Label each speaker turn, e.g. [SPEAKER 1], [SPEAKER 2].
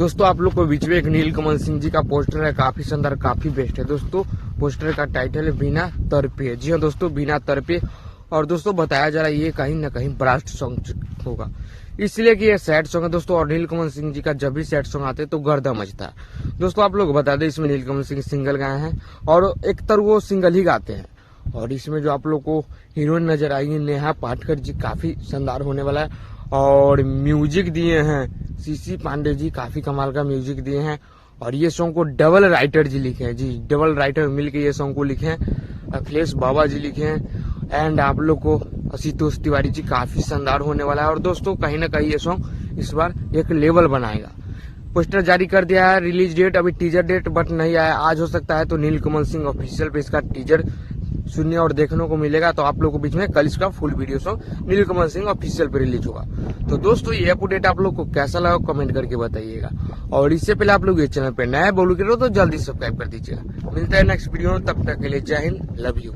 [SPEAKER 1] दोस्तों आप लोग को बीच में एक नीलकमल सिंह जी का पोस्टर है, काफी शानदार, काफी बेस्ट है दोस्तों। पोस्टर का टाइटल है बिना तरपे। जी हाँ दोस्तों, बिना तरपे। और दोस्तों बताया जा रहा है ये कहीं ना कहीं ब्लास्ट सॉन्ग होगा, इसलिए कि ये सैड सॉन्ग है दोस्तों। और नीलकमल सिंह जी का जब भी सैड सॉन्ग आते हैं तो गर्दा मचता है दोस्तों। आप लोग बता दें, इसमें नीलकमल सिंह सिंगल गाए हैं और एक तरह वो सिंगल ही गाते हैं। और इसमें जो आप लोग को हीरोइन नजर आएगी नेहा पाटकर जी, काफी शानदार होने वाला है। और म्यूजिक दिए हैं सीसी पांडे जी, काफी कमाल का म्यूजिक दिए हैं। और ये सॉन्ग को डबल राइटर जी लिखे हैं, जी डबल राइटर मिलके ये सॉन्ग को लिखे हैं। अखिलेश बाबा जी लिखे हैं। एंड आप लोग को आशुतोष तिवारी जी, काफी शानदार होने वाला है। और दोस्तों कहीं ना कहीं ये सॉन्ग इस बार एक लेवल बनाएगा। पोस्टर जारी कर दिया है, रिलीज डेट अभी टीजर डेट बट नहीं आया, आज हो सकता है। तो नीलकमल सिंह ऑफिशियल पे इसका टीजर सुनने और देखने को मिलेगा। तो आप लोगों के बीच में कल इसका फुल वीडियो सॉन्ग नीलकमल सिंह ऑफिशियल पे रिलीज होगा। तो दोस्तों ये अपडेट आप लोग को कैसा लगा कमेंट करके बताइएगा। और इससे पहले आप लोग ये चैनल पे नए बोलू के रहो तो जल्दी सब्सक्राइब कर दीजिएगा। मिलता है नेक्स्ट वीडियो में, तब तक के लिए जय हिंद, लव यू।